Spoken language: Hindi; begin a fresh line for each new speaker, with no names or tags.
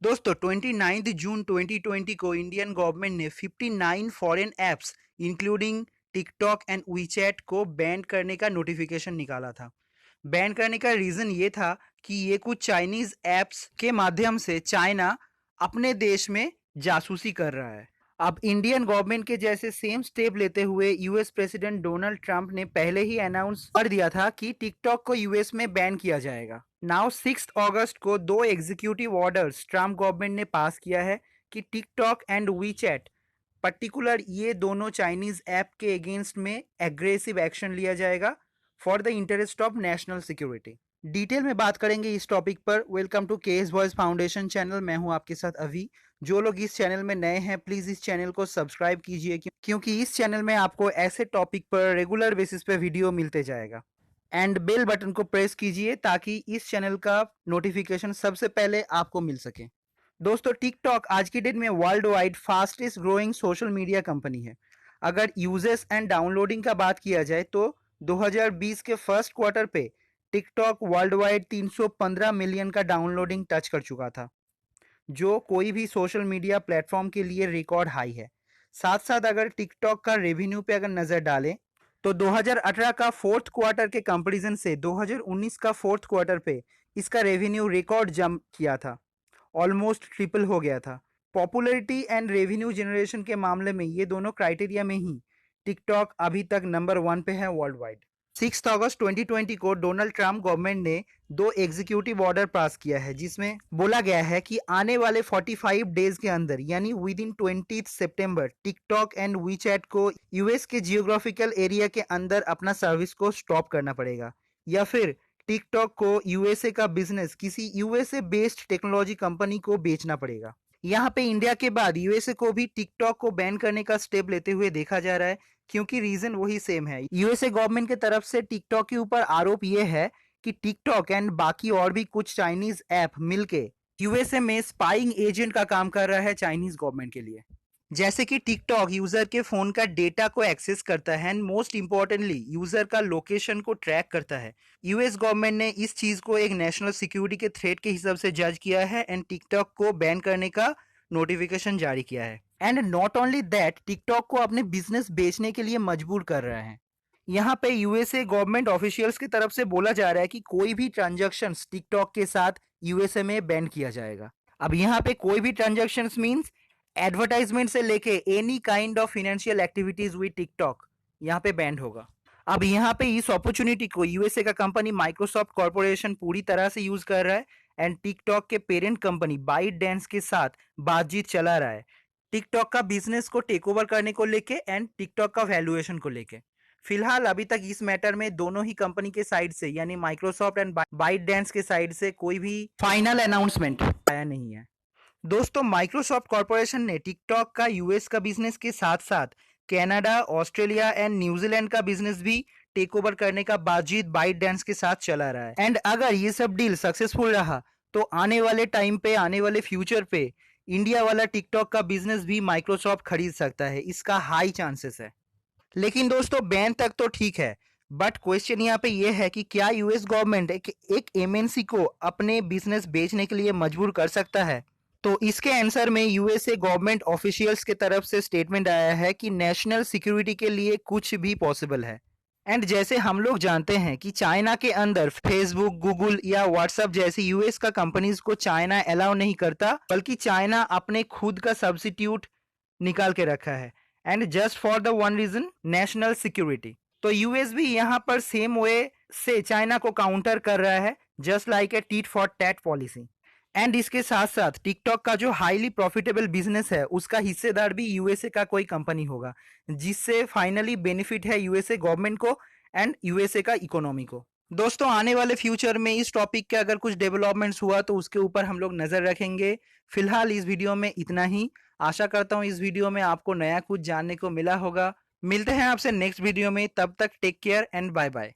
दोस्तों 29 जून 2020 को इंडियन गवर्नमेंट ने 59 foreign apps including TikTok and WeChat को बैन करने का नोटिफिकेशन निकाला था। बैन करने का रीजन ये था कि ये कुछ चाइनीज ऐप्स के माध्यम से चाइना अपने देश में जासूसी कर रहा है। अब इंडियन गवर्नमेंट के जैसे सेम स्टेप लेते हुए यूएस प्रेसिडेंट डोनाल्ड ट्रंप ने पहले ही अनाउंस कर दिया था कि टिकटॉक को यूएस में बैन किया जाएगा। नाउ 6 अगस्त को दो एग्जीक्यूटिव ऑर्डर्स ट्रंप गवर्नमेंट ने पास किया है कि टिकटॉक एंड वीचैट पर्टिकुलर ये दोनों चाइनीज ऐप के अगेंस्ट में एग्रेसिव एक्शन लिया जाएगा for the interest of national security. Detail में बात करेंगे इस टॉपिक पर। Welcome to KS voice foundation channel. मैं हूं आपके साथ अभी। जो लोग इस चैनल में नए हैं प्लीज इस चैनल को सब्सक्राइब कीजिए क्योंकि इस चैनल में आपको ऐसे टॉपिक पर रेगुलर बेसिस पे वीडियो मिलते जाएगा। एंड बेल बटन को प्रेस कीजिए ताकि इस चैनल का नोटिफिकेशन सबसे पहले आपको मिल सके। दोस्तों टिकटॉक आज की डेट में world wide fastest growing social media company है। अगर यूजर्स एंड डाउनलोडिंग का बात किया जाए तो 2020 के फर्स्ट क्वार्टर पे टिकटॉक वर्ल्ड वाइड 315 मिलियन का डाउनलोडिंग टच कर चुका था, जो कोई भी सोशल मीडिया प्लेटफॉर्म के लिए रिकॉर्ड हाई है। साथ साथ अगर टिकटॉक का रेवेन्यू पे अगर नजर डालें तो 2018 का फोर्थ क्वार्टर के कंपैरिजन से 2019 का फोर्थ क्वार्टर पे इसका रेवेन्यू रिकॉर्ड जंप किया था, ऑलमोस्ट ट्रिपल हो गया था। पॉपुलैरिटी एंड रेवेन्यू जनरेशन के मामले में ये दोनों क्राइटेरिया में ही टिकटॉक अभी तक नंबर 1 पे है वर्ल्ड वाइड। 6 अगस्त 2020 को डोनाल्ड ट्रंप गवर्नमेंट ने दो एग्जीक्यूटिव ऑर्डर पास किया है जिसमें बोला गया है कि आने वाले 45 डेज के अंदर यानी with in 20 September TikTok and WeChat को यूएस के जियोग्राफिकल एरिया के अंदर अपना सर्विस को स्टॉप करना पड़ेगा, या फिर टिकटॉक को यूएसए का बिजनेस किसी यूएसए बेस्ड टेक्नोलॉजी कंपनी को बेचना पड़ेगा। यहाँ पे इंडिया के बाद यूएसए को भी टिकटॉक को बैन करने का स्टेप लेते हुए देखा जा रहा है, क्योंकि रीजन वही सेम है। यूएसए गवर्नमेंट की तरफ से टिकटॉक के ऊपर आरोप ये है कि टिकटॉक एंड बाकी और भी कुछ चाइनीज ऐप मिलके यूएसए में स्पाइंग एजेंट का काम कर रहा है चाइनीज गवर्नमेंट के लिए। जैसे कि टिकटॉक यूजर के फोन का डेटा को एक्सेस करता है एंड मोस्ट इंपॉर्टेंटली यूजर का लोकेशन को ट्रैक करता है। यूएस गवर्नमेंट ने इस चीज को एक नेशनल सिक्योरिटी के थ्रेट के हिसाब से जज किया है एंड टिकटॉक को बैन करने का नोटिफिकेशन जारी किया है। And not only that, TikTok को अपने बिजनेस बेचने के लिए मजबूर कर रहा है। यहाँ पे यूएसए गवर्नमेंट ऑफिशियल्स की तरफ से बोला जा रहा है कि कोई भी ट्रांजैक्शन टिकटॉक के साथ यूएसए में बैन किया जाएगा। अब यहाँ पे कोई भी ट्रांजैक्शंस मींस एडवर्टाइजमेंट से लेके any kind of financial activities with TikTok यहाँ पे बैंड होगा। अब यहाँ पे इस अपॉर्चुनिटी को यूएसए का कंपनी माइक्रोसॉफ्ट कॉर्पोरेशन पूरी तरह से यूज कर रहा है एंड टिकटॉक के पेरेंट कंपनी बाइट डांस के साथ बातचीत चला रहा है टिकटॉक का बिजनेस को टेक ओवर करने को लेके एंड टिकटॉक का वैल्यूएशन को लेके। फिलहाल अभी तक इस मैटर में दोनों ही कंपनी के साइड से यानी माइक्रोसॉफ्ट एंड बाइट डांस के साइड से कोई भी फाइनल अनाउंसमेंट आया नहीं है। दोस्तों माइक्रोसॉफ्ट कॉर्पोरेशन ने टिकटॉक का यूएस का बिजनेस के साथ साथ कनाडा, ऑस्ट्रेलिया एंड न्यूजीलैंड का बिजनेस भी टेक ओवर करने का बातचीत बाइट डांस के साथ चला रहा है। एंड अगर ये सब डील सक्सेसफुल रहा तो आने वाले टाइम पे, आने वाले फ्यूचर पे इंडिया वाला टिकटॉक का बिजनेस भी माइक्रोसॉफ्ट खरीद सकता है, इसका हाई चांसेस है। लेकिन दोस्तों बैन तक तो ठीक है, बट क्वेश्चन यहाँ पे ये है कि क्या यूएस गवर्नमेंट एक एमएनसी को अपने बिजनेस बेचने के लिए मजबूर कर सकता है? तो इसके आंसर में यूएसए गवर्नमेंट ऑफिशियल्स के तरफ से स्टेटमेंट आया है कि नेशनल सिक्योरिटी के लिए कुछ भी पॉसिबल है। एंड जैसे हम लोग जानते हैं कि चाइना के अंदर फेसबुक, गूगल या व्हाट्सएप जैसी यूएस का कंपनीज को चाइना अलाउ नहीं करता, बल्कि चाइना अपने खुद का सब्सिट्यूट निकाल के रखा है and just for the one reason, national security. तो यूएस भी यहाँ पर सेम वे से चाइना को काउंटर कर रहा है, just like a tit for tat policy. And इसके साथ साथ टिकटॉक का जो हाईली प्रॉफिटेबल बिजनेस है उसका हिस्सेदार भी यूएसए का कोई कंपनी होगा, जिससे फाइनली बेनिफिट है यूएसए गवर्नमेंट को एंड यूएसए का इकोनॉमी को। दोस्तों आने वाले फ्यूचर में इस टॉपिक के अगर कुछ डेवलपमेंट्स हुआ तो उसके ऊपर हम लोग नजर रखेंगे। फिलहाल इस वीडियो में इतना ही। आशा करता हूँ इस वीडियो में आपको नया कुछ जानने को मिला होगा। मिलते हैं आपसे नेक्स्ट वीडियो में, तब तक take care and bye bye.